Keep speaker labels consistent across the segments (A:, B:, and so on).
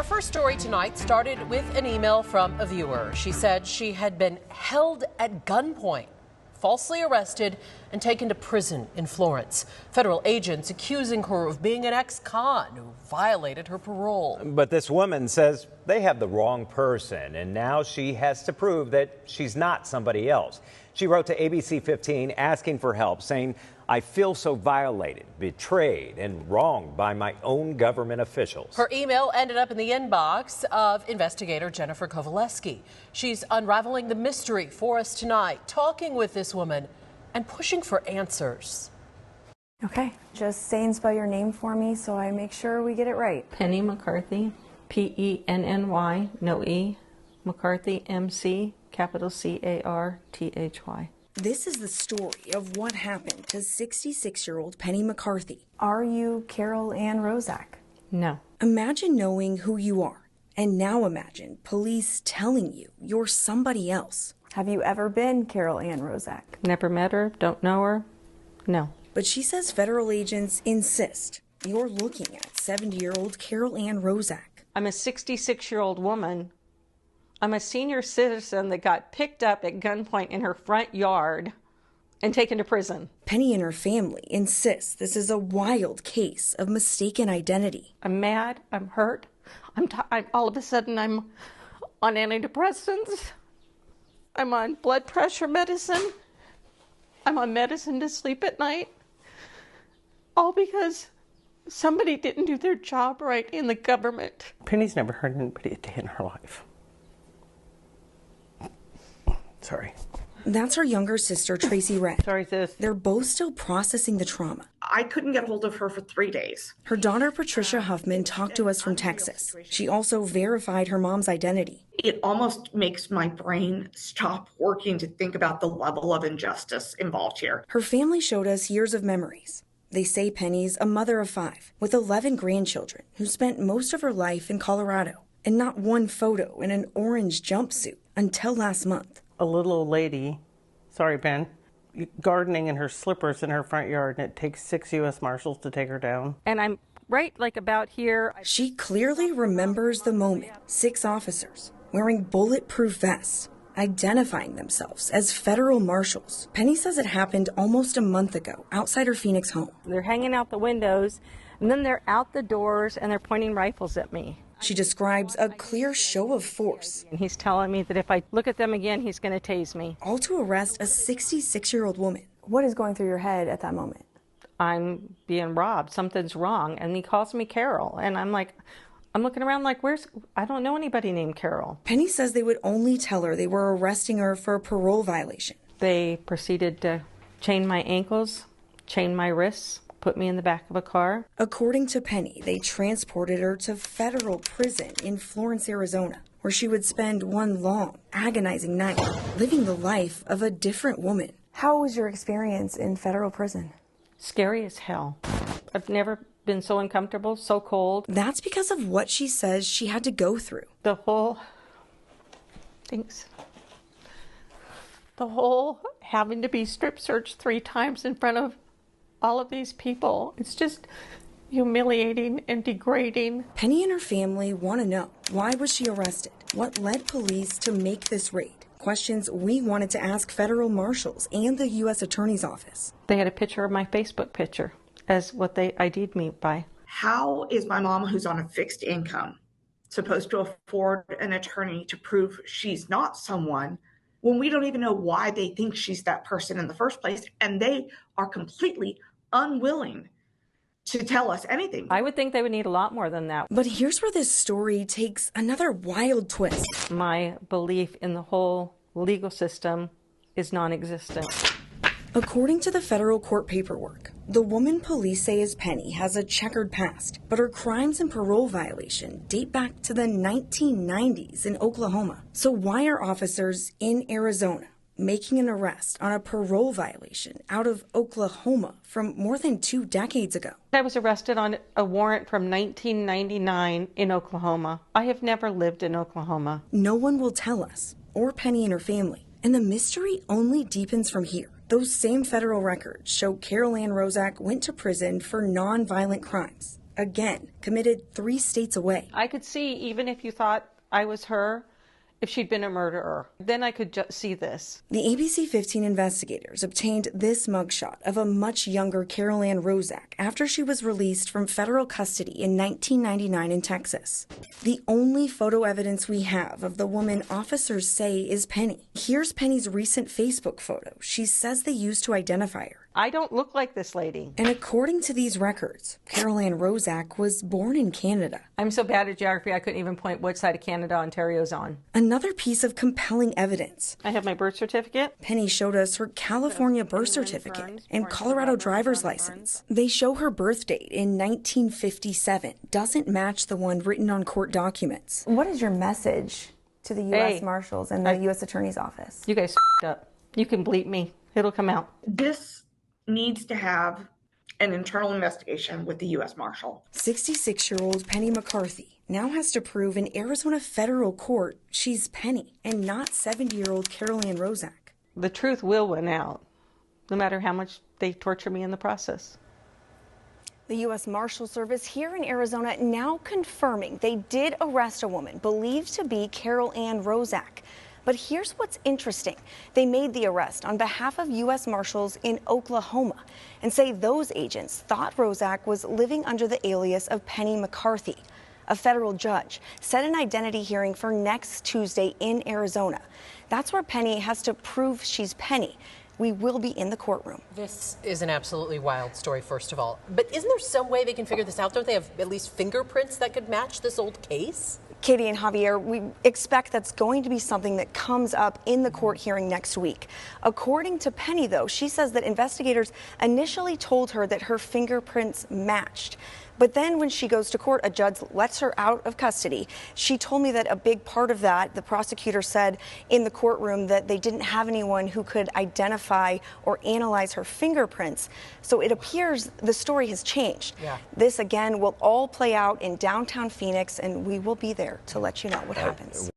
A: Our first story tonight started with an email from a viewer. She said she had been held at gunpoint, falsely arrested, and taken to prison in Florence. Federal agents accusing her of being an ex-con who violated her parole.
B: But this woman says they have the wrong person, and now she has to prove that she's not somebody else. She wrote to ABC 15 asking for help, saying, "I feel so violated, betrayed, and wronged by my own government officials."
A: Her email ended up in the inbox of investigator Jennifer Kovaleski. She's unraveling the mystery for us tonight, talking with this woman and pushing for answers.
C: Okay, just say and spell your name for me so I make sure we get it right.
D: Penny McCarthy, Penny, no E, McCarthy, MC, capital CARTHY.
E: This is the story of what happened to 66-year-old Penny McCarthy.
C: Are you Carol Ann Rozak?
D: No.
E: Imagine knowing who you are, and now imagine police telling you you're somebody else.
C: Have you ever been Carol Ann Rozak?
D: Never met her, don't know her, no.
E: But she says federal agents insist you're looking at 70-year-old Carol Ann Rozak.
D: I'm a 66-year-old woman. I'm a senior citizen that got picked up at gunpoint in her front yard and taken to prison.
E: Penny and her family insist this is a wild case of mistaken identity.
D: I'm mad, I'm hurt, all of a sudden I'm on antidepressants, I'm on blood pressure medicine, I'm on medicine to sleep at night, all because somebody didn't do their job right in the government.
F: Penny's never hurt anybody a day in her life. Sorry.
E: That's her younger sister, Tracy Red.
F: Sorry, sis.
E: They're both still processing the trauma.
G: I couldn't get hold of her for 3 days.
E: Her daughter, Patricia Huffman, talked to us from Texas. She also verified her mom's identity.
G: It almost makes my brain stop working to think about the level of injustice involved here.
E: Her family showed us years of memories. They say Penny's a mother of 5 with 11 grandchildren who spent most of her life in Colorado, and not one photo in an orange jumpsuit until last month.
F: A little old lady, sorry, Ben, gardening in her slippers in her front yard, and it takes 6 U.S. Marshals to take her down.
D: And I'm right like about here.
E: She clearly remembers the moment 6 officers wearing bulletproof vests, identifying themselves as federal marshals. Penny says it happened almost a month ago outside her Phoenix home.
D: They're hanging out the windows, and then they're out the doors, and they're pointing rifles at me.
E: She describes a clear show of force.
D: And he's telling me that if I look at them again, he's going to tase me.
E: All to arrest a 66-year-old woman.
C: What is going through your head at that moment?
D: I'm being robbed. Something's wrong. And he calls me Carol. And I'm looking around like, I don't know anybody named Carol.
E: Penny says they would only tell her they were arresting her for a parole violation.
D: They proceeded to chain my ankles, chain my wrists, put me in the back of a car.
E: According to Penny, they transported her to federal prison in Florence, Arizona, where she would spend one long, agonizing night living the life of a different woman.
C: How was your experience in federal prison?
D: Scary as hell. I've never been so uncomfortable, so cold.
E: That's because of what she says she had to go through.
D: The whole having to be strip searched 3 times in front of all of these people. It's just humiliating and degrading.
E: Penny and her family want to know, why was she arrested? What led police to make this raid? Questions we wanted to ask federal marshals and the U.S. Attorney's Office.
D: They had a picture of my Facebook picture as what they ID'd me by.
G: How is my mom, who's on a fixed income, supposed to afford an attorney to prove she's not someone when we don't even know why they think she's that person in the first place, and they are completely unwilling to tell us anything?
D: I would think they would need a lot more than that.
E: But here's where this story takes another wild twist.
D: My belief in the whole legal system is non-existent.
E: According to the federal court paperwork, the woman police say is Penny has a checkered past, but her crimes and parole violation date back to the 1990s in Oklahoma. So why are officers in Arizona making an arrest on a parole violation out of Oklahoma from more than 2 decades ago?
D: I was arrested on a warrant from 1999 in Oklahoma. I have never lived in Oklahoma.
E: No one will tell us, or Penny and her family. And the mystery only deepens from here. Those same federal records show Carol Ann Rozak went to prison for non-violent crimes. again, committed 3 states away.
D: I could see, even if you thought I was her, if she'd been a murderer, then I could see this.
E: The ABC 15 investigators obtained this mugshot of a much younger Carol Ann Rozak after she was released from federal custody in 1999 in Texas. The only photo evidence we have of the woman officers say is Penny. Here's Penny's recent Facebook photo she says they used to identify her.
D: I don't look like this lady.
E: And according to these records, Carol Ann Rozak was born in Canada.
D: I'm so bad at geography, I couldn't even point which side of Canada Ontario's on.
E: Another piece of compelling evidence.
D: I have my birth certificate.
E: Penny showed us her California birth certificate and Colorado driver's license. They show her birth date in 1957 doesn't match the one written on court documents.
C: What is your message to the U.S. Marshals and the U.S. Attorney's Office?
D: You guys up. You can bleep me. It'll come out.
G: This needs to have an internal investigation with the U.S. Marshal.
E: 66-year-old Penny McCarthy now has to prove in Arizona federal court she's Penny and not 70-year-old Carol Ann Rozak.
D: The truth will win out, no matter how much they torture me in the process.
E: The U.S. Marshal Service here in Arizona now confirming they did arrest a woman believed to be Carol Ann Rozak. But here's what's interesting. They made the arrest on behalf of U.S. Marshals in Oklahoma and say those agents thought Rozak was living under the alias of Penny McCarthy. A federal judge set an identity hearing for next Tuesday in Arizona. That's where Penny has to prove she's Penny. We will be in the courtroom.
A: This is an absolutely wild story, first of all. But isn't there some way they can figure this out? Don't they have at least fingerprints that could match this old case?
E: Katie and Javier, we expect that's going to be something that comes up in the court hearing next week. According to Penny, though, she says that investigators initially told her that her fingerprints matched. But then when she goes to court, a judge lets her out of custody. She told me that a big part of that, the prosecutor said in the courtroom that they didn't have anyone who could identify or analyze her fingerprints. So it appears the story has changed. Yeah. This, again, will all play out in downtown Phoenix, and we will be there to let you know what happens.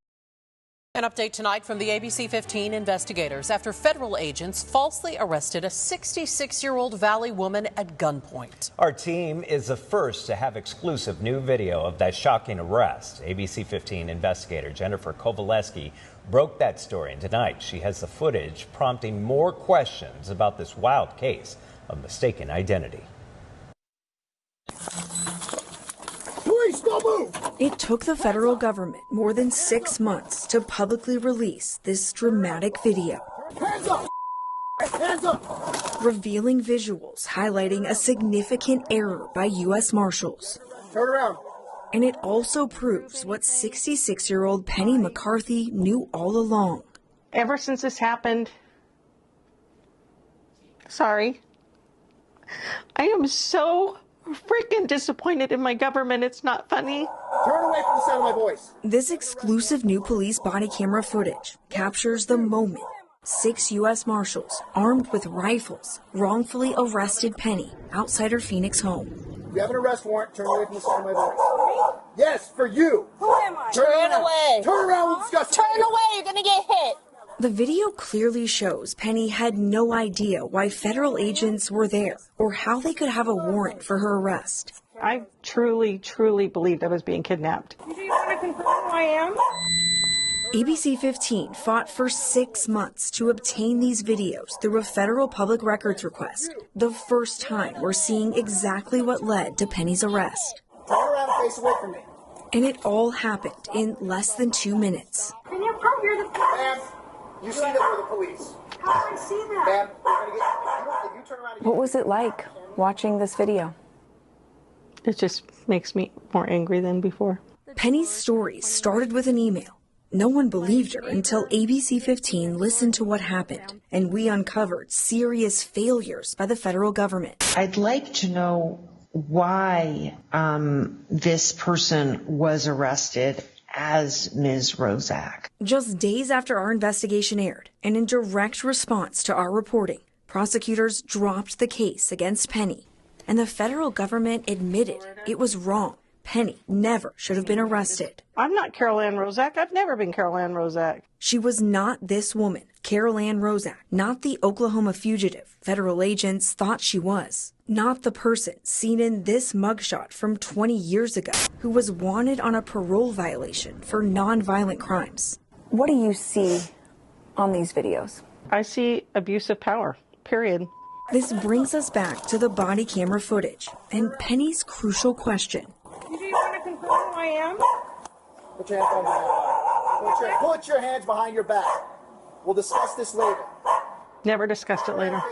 A: An update tonight from the ABC 15 investigators after federal agents falsely arrested a 66-year-old Valley woman at gunpoint.
B: Our team is the first to have exclusive new video of that shocking arrest. ABC 15 investigator Jennifer Kovaleski broke that story, and tonight she has the footage prompting more questions about this wild case of mistaken identity.
H: Please, don't move!
E: It took the federal government more than 6 months to publicly release this dramatic video.
H: Hands up! Hands up!
E: Revealing visuals highlighting a significant error by U.S. Marshals.
H: Turn around.
E: And it also proves what 66-year-old Penny McCarthy knew all along.
D: Ever since this happened, sorry, I am so freaking disappointed in my government. It's not funny.
H: Turn away from the sound of my voice.
E: This exclusive new police body camera footage captures the moment 6 U.S. Marshals, armed with rifles, wrongfully arrested Penny outside her Phoenix home.
H: You have an arrest warrant. Turn away from the sound of my voice. Yes, for you.
I: Who am I?
H: Turn away. Turn around. We'll discuss it.
I: Turn away. You're going to get hit.
E: The video clearly shows Penny had no idea why federal agents were there or how they could have a warrant for her arrest.
D: I truly, truly believed I was being kidnapped.
I: Do you want to confirm who I am?
E: ABC 15 fought for 6 months to obtain these videos through a federal public records request. The first time we're seeing exactly what led to Penny's arrest.
H: Turn around and face away from me.
E: And it all happened in less than 2 minutes.
I: Can you come here?
H: Ma'am, you see that we're the police.
I: How do I see that?
H: Ma'am, we're going to get you turn around and
C: What was it like watching this video?
D: It just makes me more angry than before.
E: Penny's story started with an email. No one believed her until ABC 15 listened to what happened, and we uncovered serious failures by the federal government.
J: I'd like to know why this person was arrested as Ms. Rozak.
E: Just days after our investigation aired, and in direct response to our reporting, prosecutors dropped the case against Penny, and the federal government admitted it was wrong. Penny never should have been arrested.
D: I'm not Carol Ann Rozak. I've never been Carol Ann Rozak.
E: She was not this woman, Carol Ann Rozak, not the Oklahoma fugitive federal agents thought she was. Not the person seen in this mugshot from 20 years ago who was wanted on a parole violation for nonviolent crimes.
C: What do you see on these videos?
D: I see abuse of power, period.
E: This brings us back to the body camera footage and Penny's crucial question.
I: Do you want to confirm who I am?
H: Put your hands behind your back. Put your hands behind your back. We'll discuss this later.
D: Never discussed it later.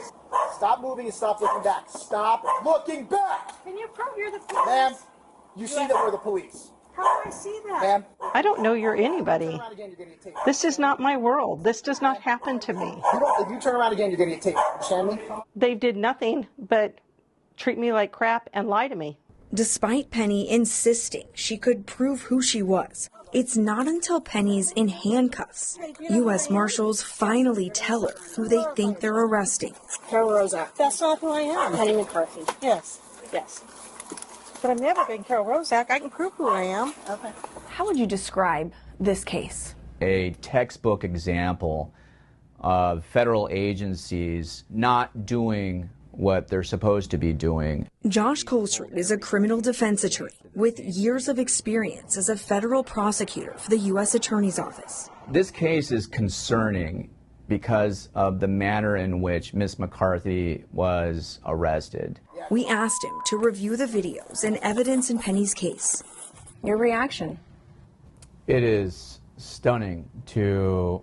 H: Stop moving and stop looking back. Stop looking back!
I: Can you prove you're the police?
H: Ma'am, you see that we're the police.
I: How do I see that?
H: Ma'am.
D: I don't know you're anybody.
H: Turn around again, you're going to get taped.
D: This is not my world. This does not happen to me.
H: If you turn around again, you're going to get taped. Understand me?
D: They did nothing but treat me like crap and lie to me.
E: Despite Penny insisting she could prove who she was, it's not until Penny's in handcuffs U.S. Marshals finally tell her who they think they're arresting.
I: Carol Rozak. That's not who I am.
C: Penny McCarthy.
I: Yes. Yes. But I've never been Carol Rozak. I can prove who I am. Okay.
C: How would you describe this case?
K: A textbook example of federal agencies not doing what they're supposed to be doing.
E: Josh Colstrud is a criminal defense attorney with years of experience as a federal prosecutor for the U.S. Attorney's Office.
K: This case is concerning because of the manner in which Ms. McCarthy was arrested.
E: We asked him to review the videos and evidence in Penny's case.
C: Your reaction?
K: It is stunning to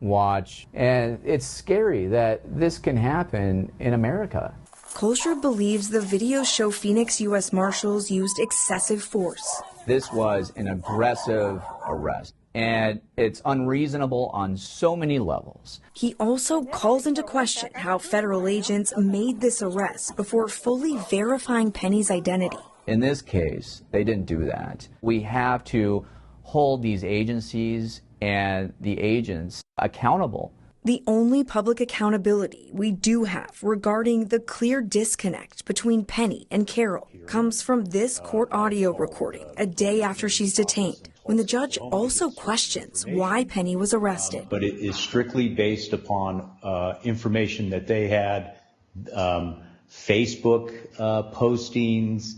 K: watch, and it's scary that this can happen in America.
E: Colstrud believes the videos show Phoenix U.S. Marshals used excessive force.
K: This was an aggressive arrest, and it's unreasonable on so many levels.
E: He also calls into question how federal agents made this arrest before fully verifying Penny's identity.
K: In this case, they didn't do that. We have to hold these agencies and the agents accountable.
E: The only public accountability we do have regarding the clear disconnect between Penny and Carol comes from this court audio recording a day after she's detained, when the judge also questions why Penny was arrested.
L: But it is strictly based upon information that they had, Facebook postings,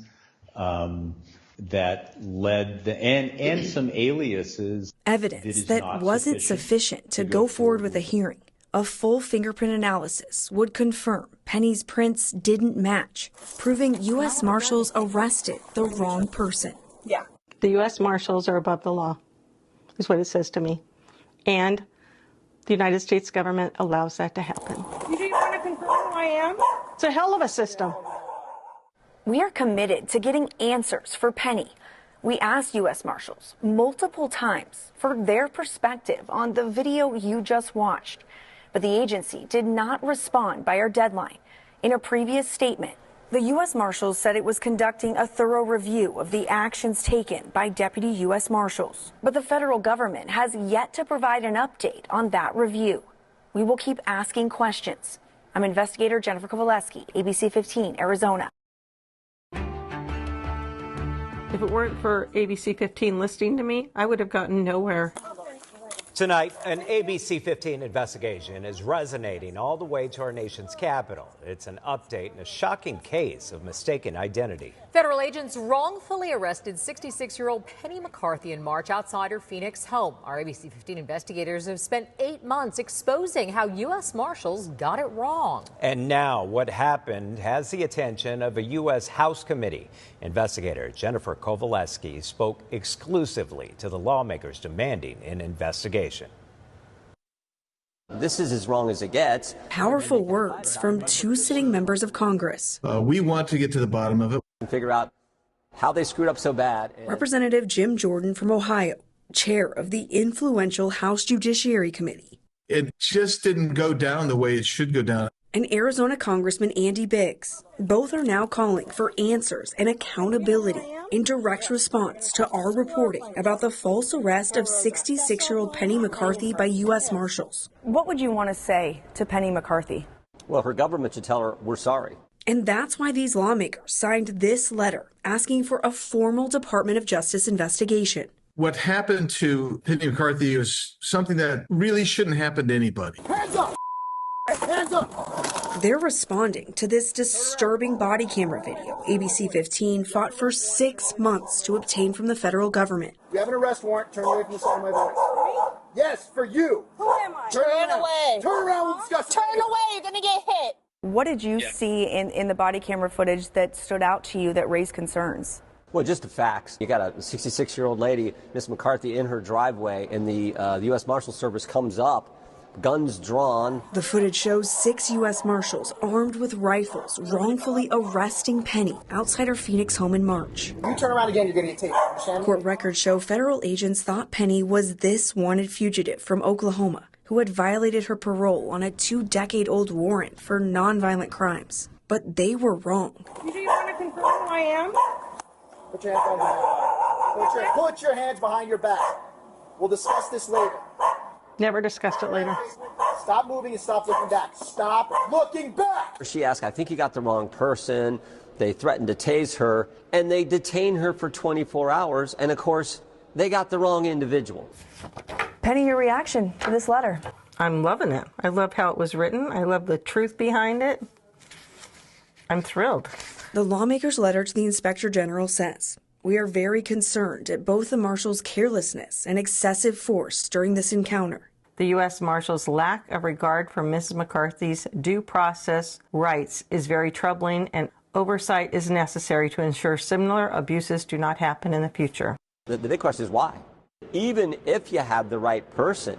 L: that led and some aliases.
E: Evidence that wasn't sufficient to go forward with a hearing. A full fingerprint analysis would confirm Penny's prints didn't match, proving U.S. Marshals arrested the wrong person.
I: Yeah.
D: The U.S. Marshals are above the law, is what it says to me. And the United States government allows that to happen.
I: You do want to confirm who I am?
D: It's a hell of a system.
C: We are committed to getting answers for Penny. We asked U.S. Marshals multiple times for their perspective on the video you just watched, but the agency did not respond by our deadline. In a previous statement, the U.S. Marshals said it was conducting a thorough review of the actions taken by Deputy U.S. Marshals, but the federal government has yet to provide an update on that review. We will keep asking questions. I'm investigator Jennifer Kowaleski, ABC 15, Arizona.
D: If it weren't for ABC 15 listening to me, I would have gotten nowhere.
B: Tonight, an ABC 15 investigation is resonating all the way to our nation's capital. It's an update in a shocking case of mistaken identity.
M: Federal agents wrongfully arrested 66-year-old Penny McCarthy in March outside her Phoenix home. Our ABC 15 investigators have spent 8 months exposing how U.S. Marshals got it wrong.
B: And now what happened has the attention of a U.S. House committee. Investigator Jennifer Kowaleski spoke exclusively to the lawmakers demanding an investigation.
N: This is as wrong as it gets.
E: Powerful words from two sitting members of Congress.
O: We want to get to the bottom of it.
N: And figure out how they screwed up so bad.
E: Representative Jim Jordan from Ohio, chair of the influential House Judiciary Committee.
O: It just didn't go down the way it should go down.
E: And Arizona Congressman Andy Biggs. Both are now calling for answers and accountability in direct response to our reporting about the false arrest of 66-year-old Penny McCarthy by U.S. Marshals.
C: What would you want to say to Penny McCarthy?
N: Well, her government should tell her we're sorry.
E: And that's why these lawmakers signed this letter asking for a formal Department of Justice investigation.
O: What happened to Penny McCarthy was something that really shouldn't happen to anybody.
H: Hands up! Hands up!
E: They're responding to this disturbing body camera video ABC 15 fought for 6 months to obtain from the federal government.
H: You have an arrest warrant. Turn away from the sound of my voice. Yes, for you.
I: Who am I?
H: Turn away. Turn around. We'll discuss.
I: Turn away. You're going to get hit.
C: What did you see in the body camera footage that stood out to you that raised concerns?
N: Well, just the facts. You got a 66-year-old lady, Miss McCarthy, in her driveway, and the U.S. Marshal Service comes up, guns drawn.
E: The footage shows 6 U.S. Marshals armed with rifles wrongfully arresting Penny outside her Phoenix home in March.
H: You turn around again, you're going to get taped. Understand?
E: Court records show federal agents thought Penny was this wanted fugitive from Oklahoma who had violated her parole on a 2-decade-old warrant for nonviolent crimes. But they were wrong.
I: You do want to confirm who I am?
H: Put your hands behind your back. Put your hands behind your back. We'll discuss this later.
F: Never discussed it later.
H: Stop moving and stop looking back. Stop looking back!
N: She asked, I think you got the wrong person. They threatened to tase her, and they detain her for 24 hours, and of course, they got the wrong individual.
C: Penny, your reaction to this letter?
F: I'm loving it. I love how it was written. I love the truth behind it. I'm thrilled.
E: The lawmaker's letter to the Inspector General says, "We are very concerned at both the Marshals' carelessness and excessive force during this encounter.
F: The U.S. Marshals' lack of regard for Mrs. McCarthy's due process rights is very troubling, and oversight is necessary to ensure similar abuses do not happen in the future."
N: The big question is why? Even if you have the right person,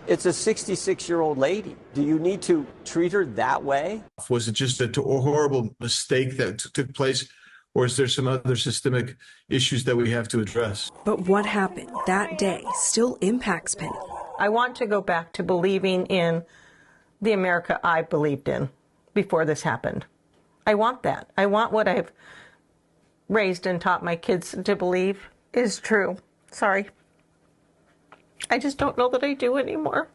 N: it's a 66-year-old lady. Do you need to treat her that way?
O: Was it just a horrible mistake that took place, or is there some other systemic issues that we have to address?
E: But what happened that day still impacts Penny.
F: I want to go back to believing in the America I believed in before this happened. I want that. I want what I've raised and taught my kids to believe is true. Sorry. I just don't know that I do anymore.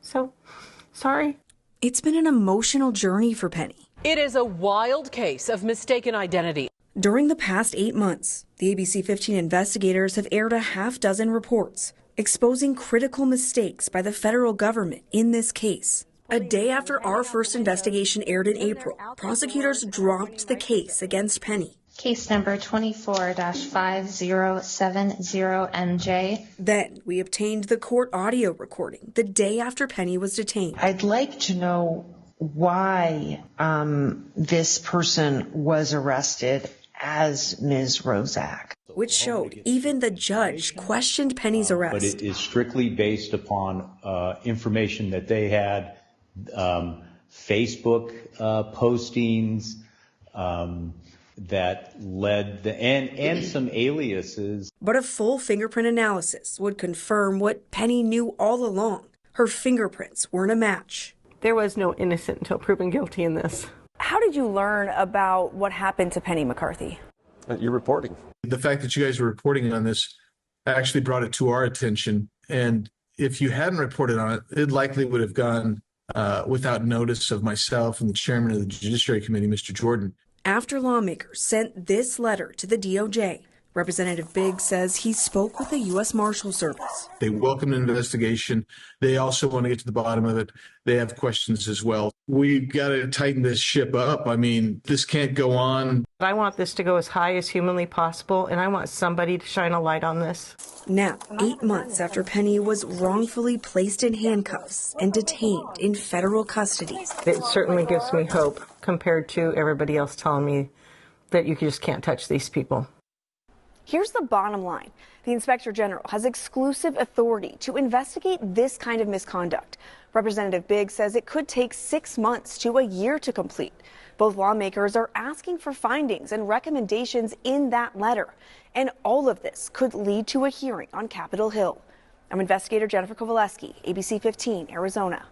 F: So, sorry.
E: It's been an emotional journey for Penny.
A: It is a wild case of mistaken identity.
E: During the past 8 months, the ABC 15 investigators have aired a half-dozen reports exposing critical mistakes by the federal government in this case. A day after our first investigation aired in April, prosecutors dropped the case against Penny.
P: Case number 24-5070NJ.
E: Then we obtained the court audio recording the day after Penny was detained.
J: I'd like to know why this person was arrested as Ms. Rozak.
E: Which showed even the judge questioned Penny's arrest.
L: But it is strictly based upon information that they had, Facebook postings, that led and some aliases.
E: But a full fingerprint analysis would confirm what Penny knew all along. Her fingerprints weren't a match.
F: There was no innocent until proven guilty in this.
C: How did you learn about what happened to Penny McCarthy?
N: You're reporting.
O: The fact that you guys were reporting on this actually brought it to our attention. And if you hadn't reported on it, it likely would have gone without notice of myself and the chairman of the Judiciary Committee, Mr. Jordan.
E: After lawmakers sent this letter to the DOJ, Representative Biggs says he spoke with the U.S. Marshal Service.
O: They welcome an investigation. They also want to get to the bottom of it. They have questions as well. We've got to tighten this ship up. I mean, this can't go on.
F: I want this to go as high as humanly possible, and I want somebody to shine a light on this.
E: Now, 8 months after Penny was wrongfully placed in handcuffs and detained in federal custody.
F: It certainly gives me hope compared to everybody else telling me that you just can't touch these people.
C: Here's the bottom line. The Inspector General has exclusive authority to investigate this kind of misconduct. Representative Biggs says it could take 6 months to a year to complete. Both lawmakers are asking for findings and recommendations in that letter. And all of this could lead to a hearing on Capitol Hill. I'm investigator Jennifer Kowaleski, ABC 15, Arizona.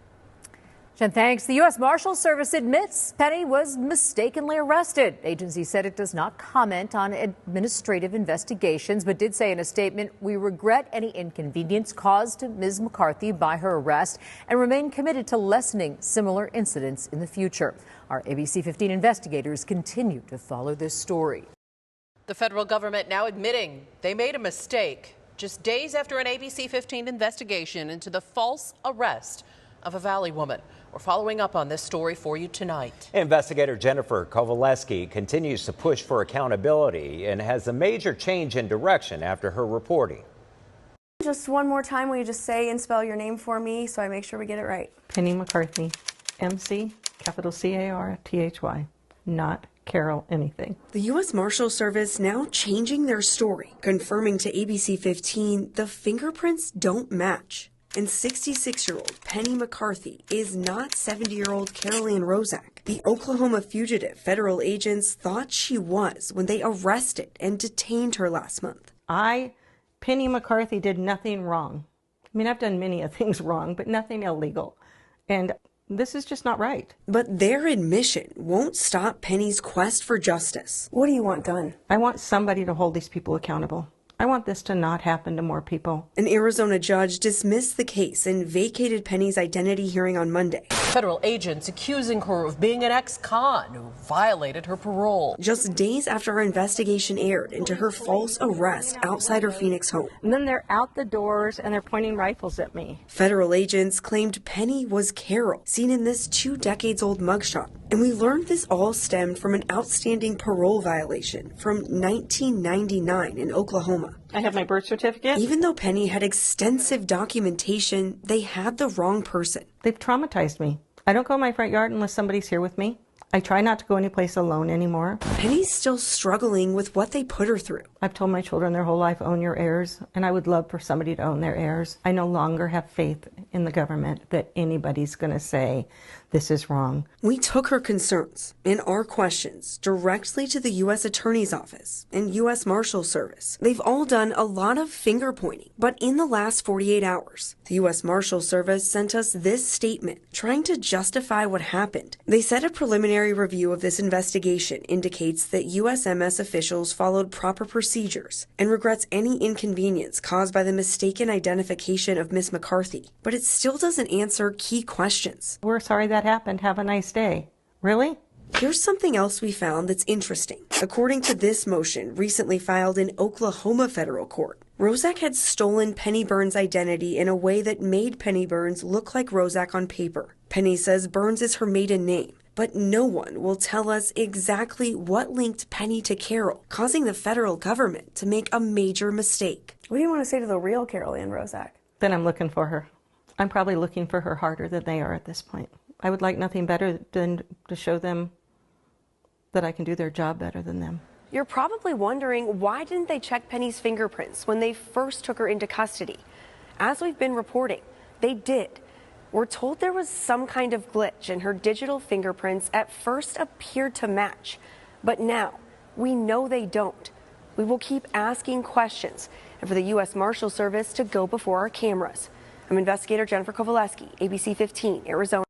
M: Jen, thanks. The U.S. Marshal Service admits Penny was mistakenly arrested. Agency said it does not comment on administrative investigations, but did say in a statement, "We regret any inconvenience caused to Ms. McCarthy by her arrest and remain committed to lessening similar incidents in the future." Our ABC 15 investigators continue to follow this story.
A: The federal government now admitting they made a mistake just days after an ABC 15 investigation into the false arrest of a Valley woman. We're following up on this story for you tonight.
B: Investigator Jennifer Kowaleski continues to push for accountability and has a major change in direction after her reporting.
Q: Just one more time, will you just say and spell your name for me so I make sure we get it right?
F: Penny McCarthy, MC, capital C-A-R-T-H-Y, not Carol anything.
E: The U.S. Marshal Service now changing their story, confirming to ABC 15 the fingerprints don't match. And 66-year-old Penny McCarthy is not 70-year-old Carol Ann Rozak. The Oklahoma fugitive federal agents thought she was when they arrested and detained her last month.
F: Penny McCarthy, did nothing wrong. I mean, I've done many things wrong, but nothing illegal. And this is just not right.
E: But their admission won't stop Penny's quest for justice. What do you want done?
F: I want somebody to hold these people accountable. I want this to not happen to more people.
E: An Arizona judge dismissed the case and vacated Penny's identity hearing on Monday.
A: Federal agents accusing her of being an ex-con who violated her parole.
E: Just days after our investigation aired into her false arrest outside her Phoenix home.
F: And then they're out the doors and they're pointing rifles at me.
E: Federal agents claimed Penny was Carol, seen in this 2 decades-old mugshot. And we learned this all stemmed from an outstanding parole violation from 1999 in Oklahoma.
F: I have my birth certificate.
E: Even though Penny had extensive documentation, they had the wrong person.
F: They've traumatized me. I don't go in my front yard unless somebody's here with me. I try not to go anyplace alone anymore.
E: Penny's still struggling with what they put her through.
F: I've told my children their whole life, own your heirs, and I would love for somebody to own their heirs. I no longer have faith in the government that anybody's going to say this is wrong.
E: We took her concerns and our questions directly to the U.S. Attorney's Office and U.S. Marshal Service. They've all done a lot of finger pointing, but in the last 48 hours, the U.S. Marshal Service sent us this statement trying to justify what happened. They said a preliminary review of this investigation indicates that USMS officials followed proper procedures and regrets any inconvenience caused by the mistaken identification of Miss McCarthy. But it still doesn't answer key questions.
F: We're sorry that happened. Have a nice day. Really?
E: Here's something else we found that's interesting. According to this motion recently filed in Oklahoma federal court, Rozak had stolen Penny Burns' identity in a way that made Penny Burns look like Rozak on paper. Penny says Burns is her maiden name, but no one will tell us exactly what linked Penny to Carol, causing the federal government to make a major mistake.
Q: What do you want to say to the real Carol Ann Rozak?
F: Then I'm looking for her. I'm probably looking for her harder than they are at this point. I would like nothing better than to show them that I can do their job better than them.
Q: You're probably wondering, why didn't they check Penny's fingerprints when they first took her into custody? As we've been reporting, they did. We're told there was some kind of glitch and her digital fingerprints at first appeared to match. But now we know they don't. We will keep asking questions and for the U.S. Marshal Service to go before our cameras. I'm investigator Jennifer Kowaleski, ABC 15, Arizona.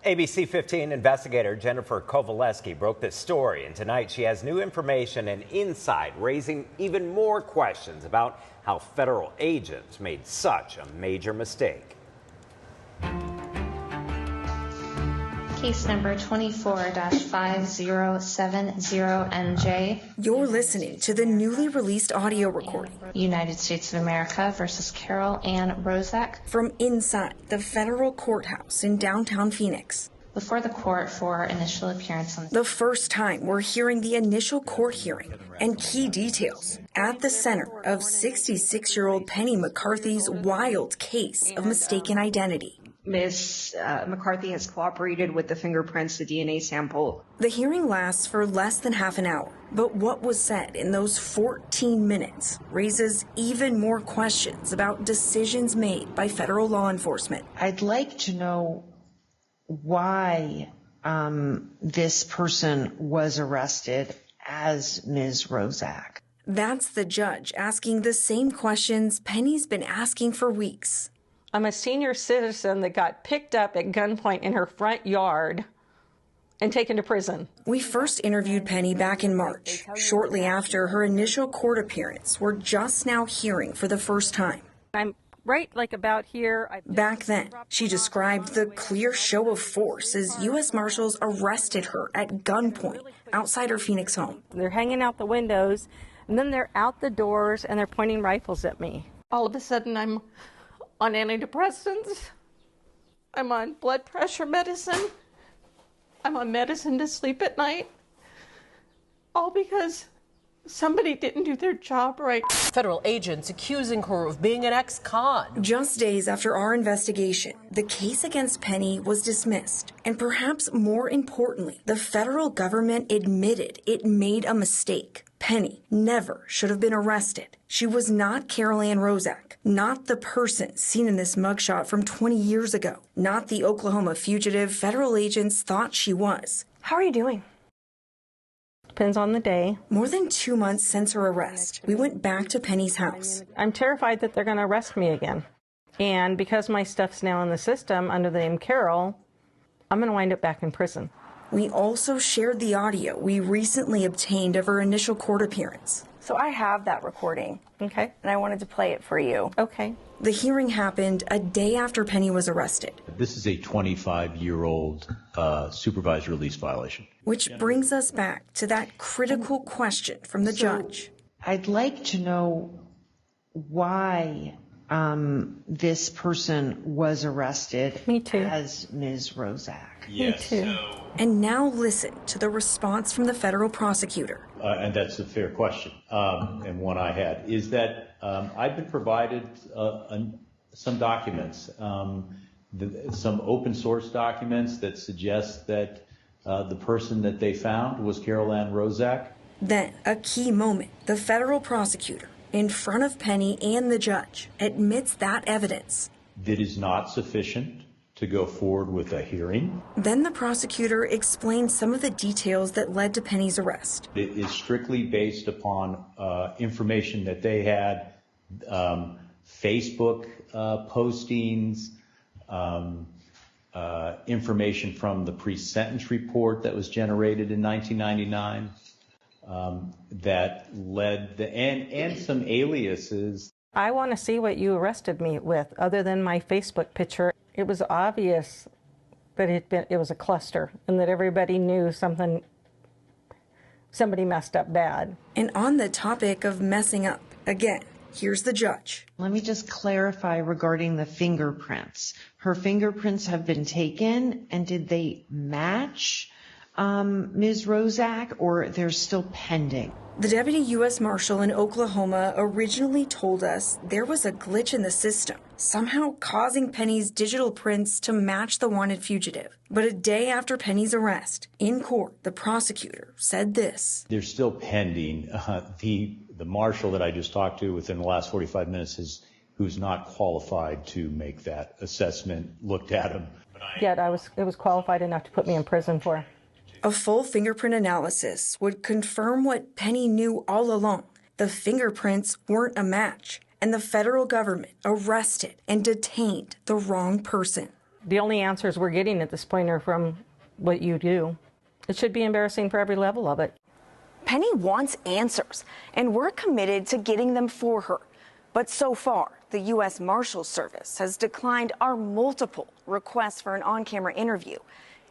B: ABC 15 investigator Jennifer Kowaleski broke this story, and tonight she has new information and insight, raising even more questions about how federal agents made such a major mistake.
P: Case number 24-5070NJ.
E: You're listening to the newly released audio recording.
P: United States of America versus Carol Ann Rozak.
E: From inside the federal courthouse in downtown Phoenix.
P: Before the court for initial appearance on
E: the first time we're hearing the initial court hearing and key details at the center of 66-year-old Penny McCarthy's wild case of mistaken identity.
R: Ms. McCarthy has cooperated with the fingerprints, the DNA sample.
E: The hearing lasts for less than half an hour, but what was said in those 14 minutes raises even more questions about decisions made by federal law enforcement.
J: I'd like to know why this person was arrested as Ms. Rozak.
E: That's the judge asking the same questions Penny's been asking for weeks.
F: I'm a senior citizen that got picked up at gunpoint in her front yard and taken to prison.
E: We first interviewed Penny back in March, shortly after her initial court appearance we're just now hearing for the first time.
F: I'm right about here.
E: Back then, she described the clear show of force as U.S. Marshals arrested her at gunpoint outside her Phoenix home.
F: They're hanging out the windows, and then they're out the doors, and they're pointing rifles at me. All of a sudden, I'm on antidepressants.
D: I'm on blood pressure medicine. I'm on medicine to sleep at night. All because somebody didn't do their job right.
A: Federal agents accusing her of being an ex-con.
E: Just days after our investigation, the case against Penny was dismissed. And perhaps more importantly, the federal government admitted it made a mistake. Penny never should have been arrested. She was not Carol Ann Rozak, not the person seen in this mugshot from 20 years ago, not the Oklahoma fugitive federal agents thought she was.
C: How are you doing?
F: Depends on the day.
E: More than 2 months since her arrest, we went back to Penny's house.
F: I'm terrified that they're going to arrest me again. And because my stuff's now in the system under the name Carol, I'm going to wind up back in prison.
E: We also shared the audio we recently obtained of her initial court appearance.
C: So I have that recording.
F: Okay.
C: And I wanted to play it for you.
F: Okay.
E: The hearing happened a day after Penny was arrested.
L: This is a 25-year-old supervised release violation.
E: Which brings us back to that critical question from the judge.
J: I'd like to know why this person was arrested.
F: Me too.
J: As Ms. Rozak.
L: Yes.
F: Me too.
E: And now listen to the response from the federal prosecutor.
L: And that's a fair question, and one I had, is that I've been provided some documents, some open source documents that suggest that the person that they found was Carol Ann Rozak.
E: Then, a key moment, the federal prosecutor, in front of Penny and the judge, admits that evidence.
L: That is not sufficient to go forward with a hearing.
E: Then the prosecutor explains some of the details that led to Penny's arrest.
L: It is strictly based upon information that they had, Facebook postings, information from the pre-sentence report that was generated in 1999 that led and some aliases.
F: I want to see what you arrested me with, other than my Facebook picture. It was obvious that it was a cluster and that everybody knew somebody messed up bad.
E: And on the topic of messing up, again, here's the judge.
J: Let me just clarify regarding the fingerprints. Her fingerprints have been taken, and did they match Ms. Rozak, or they're still pending?
E: The deputy U.S. Marshal in Oklahoma originally told us there was a glitch in the system, somehow causing Penny's digital prints to match the wanted fugitive. But a day after Penny's arrest, in court, the prosecutor said this.
L: They're still pending. The marshal that I just talked to within the last 45 minutes who's not qualified to make that assessment, looked at him.
F: Yet it was qualified enough to put me in prison for.
E: A full fingerprint analysis would confirm what Penny knew all along. The fingerprints weren't a match, and the federal government arrested and detained the wrong person.
F: The only answers we're getting at this point are from what you do. It should be embarrassing for every level of it.
C: Penny wants answers, and we're committed to getting them for her. But so far, the U.S. Marshals Service has declined our multiple requests for an on-camera interview.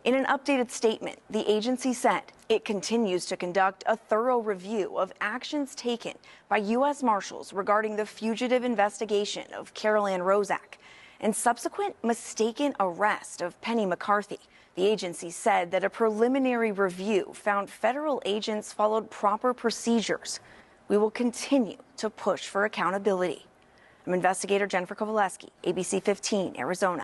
C: In an updated statement, the agency said it continues to conduct a thorough review of actions taken by U.S. Marshals regarding the fugitive investigation of Carol Ann Rozak and subsequent mistaken arrest of Penny McCarthy. The agency said that a preliminary review found federal agents followed proper procedures. We will continue to push for accountability. I'm investigator Jennifer Kowaleski, ABC 15, Arizona.